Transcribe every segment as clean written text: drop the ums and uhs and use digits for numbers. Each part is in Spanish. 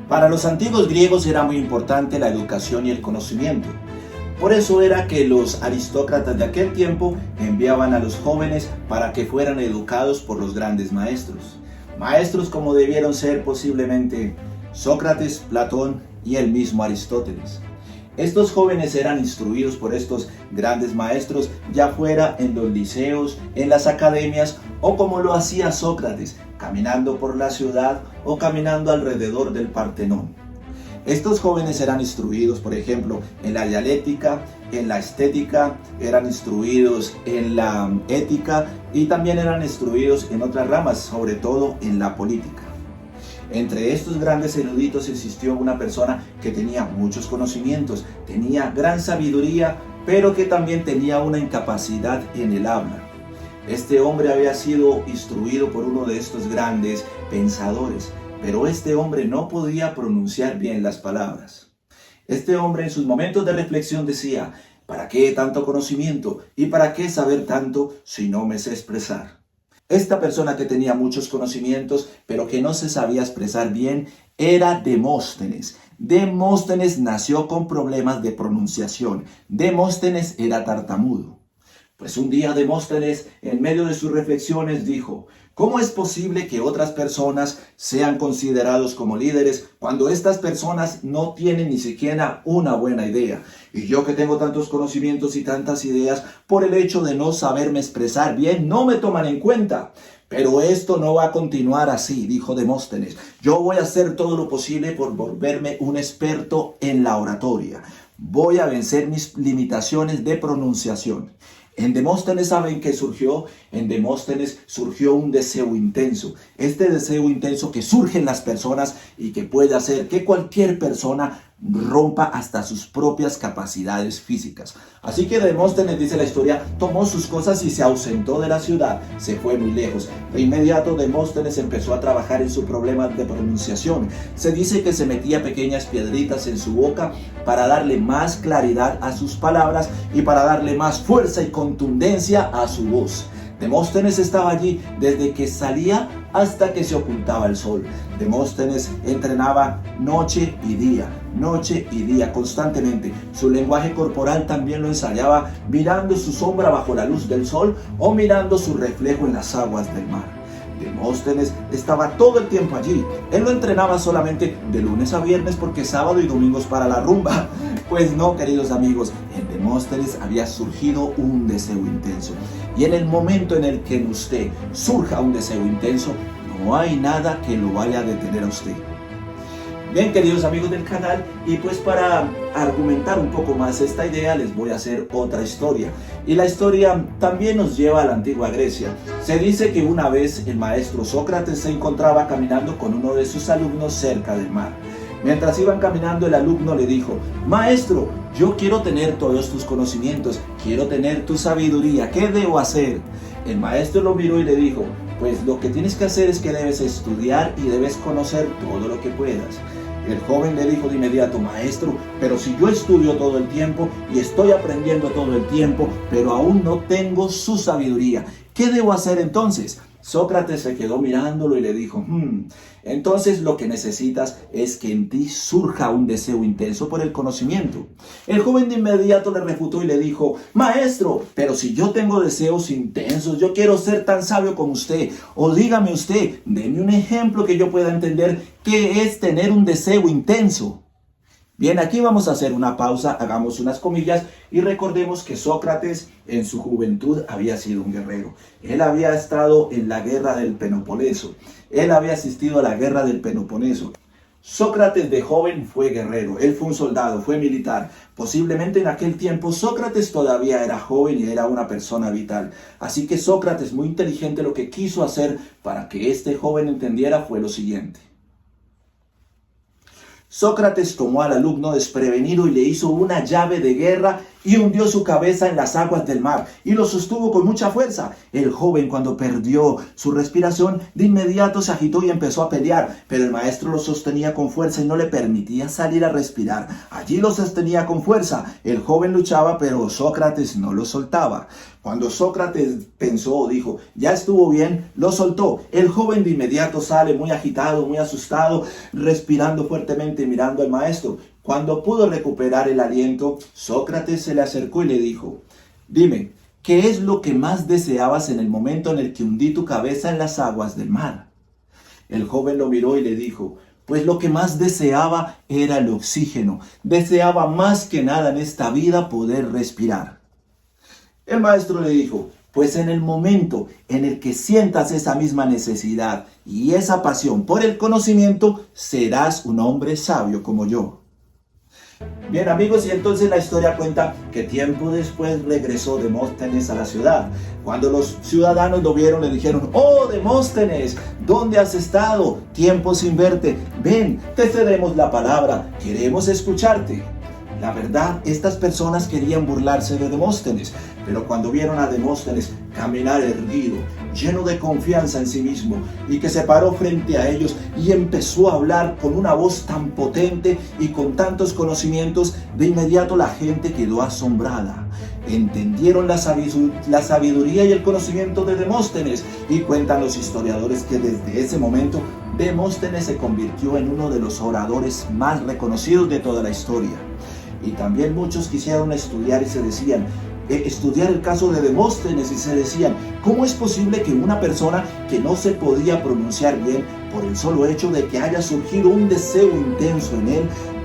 Para los antiguos griegos era muy importante la educación y el conocimiento. Por eso era que los aristócratas de aquel tiempo enviaban a los jóvenes para que fueran educados por los grandes maestros. Maestros como debieron ser posiblemente Sócrates, Platón y el mismo Aristóteles. Estos jóvenes eran instruidos por estos grandes maestros, ya fuera en los liceos, en las academias o como lo hacía Sócrates, caminando por la ciudad o caminando alrededor del Partenón. Estos jóvenes eran instruidos, por ejemplo, en la dialéctica, en la estética, eran instruidos en la ética y también eran instruidos en otras ramas, sobre todo en la política. Entre estos grandes eruditos existió una persona que tenía muchos conocimientos, tenía gran sabiduría, pero que también tenía una incapacidad en el habla. Este hombre había sido instruido por uno de estos grandes pensadores, pero este hombre no podía pronunciar bien las palabras. Este hombre en sus momentos de reflexión decía: ¿para qué tanto conocimiento? ¿Y para qué saber tanto si no me sé expresar? Esta persona que tenía muchos conocimientos, pero que no se sabía expresar bien, era Demóstenes. Demóstenes nació con problemas de pronunciación. Demóstenes era tartamudo. Pues un día Demóstenes, en medio de sus reflexiones, dijo: ¿cómo es posible que otras personas sean considerados como líderes cuando estas personas no tienen ni siquiera una buena idea? Y yo que tengo tantos conocimientos y tantas ideas, por el hecho de no saberme expresar bien, no me toman en cuenta. Pero esto no va a continuar así, dijo Demóstenes. Yo voy a hacer todo lo posible por volverme un experto en la oratoria. Voy a vencer mis limitaciones de pronunciación. En Demóstenes, ¿saben qué surgió? En Demóstenes surgió un deseo intenso. Este deseo intenso que surge en las personas y que puede hacer que cualquier persona rompa hasta sus propias capacidades físicas. Así que Demóstenes, dice la historia, tomó sus cosas y se ausentó de la ciudad. Se fue muy lejos. De inmediato Demóstenes empezó a trabajar en su problema de pronunciación. Se dice que se metía pequeñas piedritas en su boca para darle más claridad a sus palabras y para darle más fuerza y contundencia a su voz. Demóstenes estaba allí desde que salía hasta que se ocultaba el sol. Demóstenes entrenaba noche y día, constantemente. Su lenguaje corporal también lo ensayaba mirando su sombra bajo la luz del sol o mirando su reflejo en las aguas del mar. Demóstenes estaba todo el tiempo allí. Él lo entrenaba solamente de lunes a viernes porque sábado y domingos para la rumba. Pues no, queridos amigos, en Demóstenes había surgido un deseo intenso. Y en el momento en el que en usted surja un deseo intenso, no hay nada que lo vaya a detener a usted. Bien, queridos amigos del canal, y pues para argumentar un poco más esta idea les voy a hacer otra historia. Y la historia también nos lleva a la antigua Grecia. Se dice que una vez el maestro Sócrates se encontraba caminando con uno de sus alumnos cerca del mar. Mientras iban caminando, el alumno le dijo: maestro, yo quiero tener todos tus conocimientos, quiero tener tu sabiduría, ¿qué debo hacer? El maestro lo miró y le dijo: pues lo que tienes que hacer es que debes estudiar y debes conocer todo lo que puedas. El joven le dijo de inmediato: maestro, pero si yo estudio todo el tiempo y estoy aprendiendo todo el tiempo, pero aún no tengo su sabiduría, ¿qué debo hacer entonces? Sócrates se quedó mirándolo y le dijo: entonces lo que necesitas es que en ti surja un deseo intenso por el conocimiento. El joven de inmediato le refutó y le dijo: maestro, pero si yo tengo deseos intensos, yo quiero ser tan sabio como usted. O dígame usted, deme un ejemplo que yo pueda entender qué es tener un deseo intenso. Bien, aquí vamos a hacer una pausa, hagamos unas comillas y recordemos que Sócrates en su juventud había sido un guerrero. Él había estado en la guerra del Peloponeso. Él había asistido a la guerra del Peloponeso. Sócrates de joven fue guerrero, él fue un soldado, fue militar. Posiblemente en aquel tiempo Sócrates todavía era joven y era una persona vital. Así que Sócrates, muy inteligente, lo que quiso hacer para que este joven entendiera fue lo siguiente. Sócrates tomó al alumno desprevenido y le hizo una llave de guerra y hundió su cabeza en las aguas del mar y lo sostuvo con mucha fuerza. El joven, cuando perdió su respiración, de inmediato se agitó y empezó a pelear, pero el maestro lo sostenía con fuerza y no le permitía salir a respirar. Allí lo sostenía con fuerza. El joven luchaba, pero Sócrates no lo soltaba. Cuando Sócrates pensó o dijo, ya estuvo bien, lo soltó. El joven de inmediato sale muy agitado, muy asustado, respirando fuertemente y mirando al maestro. Cuando pudo recuperar el aliento, Sócrates se le acercó y le dijo, dime, ¿qué es lo que más deseabas en el momento en el que hundí tu cabeza en las aguas del mar? El joven lo miró y le dijo, pues lo que más deseaba era el oxígeno. Deseaba más que nada en esta vida poder respirar. El maestro le dijo, pues en el momento en el que sientas esa misma necesidad y esa pasión por el conocimiento, serás un hombre sabio como yo. Bien amigos, y entonces la historia cuenta que tiempo después regresó Demóstenes a la ciudad. Cuando los ciudadanos lo vieron le dijeron, oh Demóstenes, ¿dónde has estado? Tiempo sin verte. Ven, te cedemos la palabra, queremos escucharte. La verdad, estas personas querían burlarse de Demóstenes, pero cuando vieron a Demóstenes caminar erguido, lleno de confianza en sí mismo, y que se paró frente a ellos y empezó a hablar con una voz tan potente y con tantos conocimientos, de inmediato la gente quedó asombrada. Entendieron la sabiduría y el conocimiento de Demóstenes, y cuentan los historiadores que desde ese momento Demóstenes se convirtió en uno de los oradores más reconocidos de toda la historia. Y también muchos quisieron estudiar y se decían, estudiar el caso de Demóstenes, y se decían, ¿cómo es posible que una persona que no se podía pronunciar bien por el solo hecho de que haya surgido un deseo intenso en él,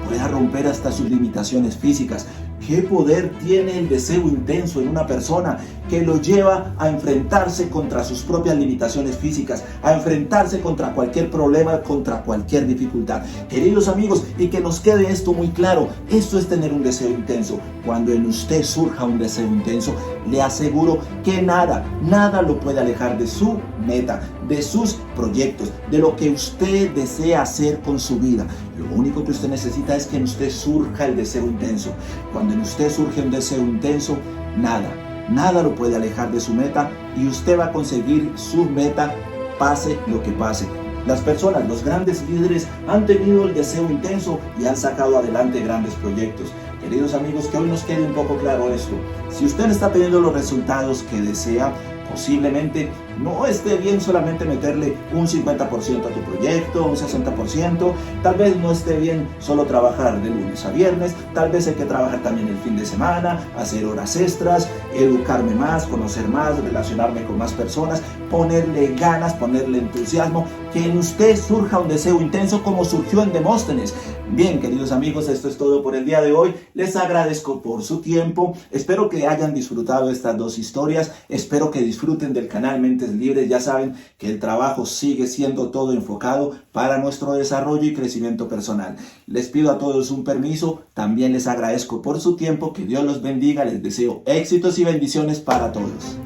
pueda romper hasta sus limitaciones físicas? ¿Qué poder tiene el deseo intenso en una persona que lo lleva a enfrentarse contra sus propias limitaciones físicas, a enfrentarse contra cualquier problema, contra cualquier dificultad? Queridos amigos, y que nos quede esto muy claro, esto es tener un deseo intenso. Cuando en usted surja un deseo intenso, le aseguro que nada lo puede alejar de su meta, de sus proyectos, de lo que usted desea hacer con su vida. Lo único que usted necesita es que en usted surja el deseo intenso. Cuando en usted surge un deseo intenso, nada lo puede alejar de su meta, y usted va a conseguir su meta, pase lo que pase. Las personas, los grandes líderes, han tenido el deseo intenso y han sacado adelante grandes proyectos. Queridos amigos, que hoy nos quede un poco claro esto. Si usted está teniendo los resultados que desea, posiblemente no esté bien solamente meterle un 50% a tu proyecto, un 60%, tal vez no esté bien solo trabajar de lunes a viernes, tal vez hay que trabajar también el fin de semana, hacer horas extras, educarme más, conocer más, relacionarme con más personas, ponerle ganas, ponerle entusiasmo, que en usted surja un deseo intenso como surgió en Demóstenes. Bien, queridos amigos, esto es todo por el día de hoy. Les agradezco por su tiempo. Espero que hayan disfrutado estas dos historias. Espero que disfruten del canal Mentes Libres. Ya saben que el trabajo sigue siendo todo enfocado para nuestro desarrollo y crecimiento personal. Les pido a todos un permiso. También les agradezco por su tiempo. Que Dios los bendiga. Les deseo éxitos y bendiciones para todos.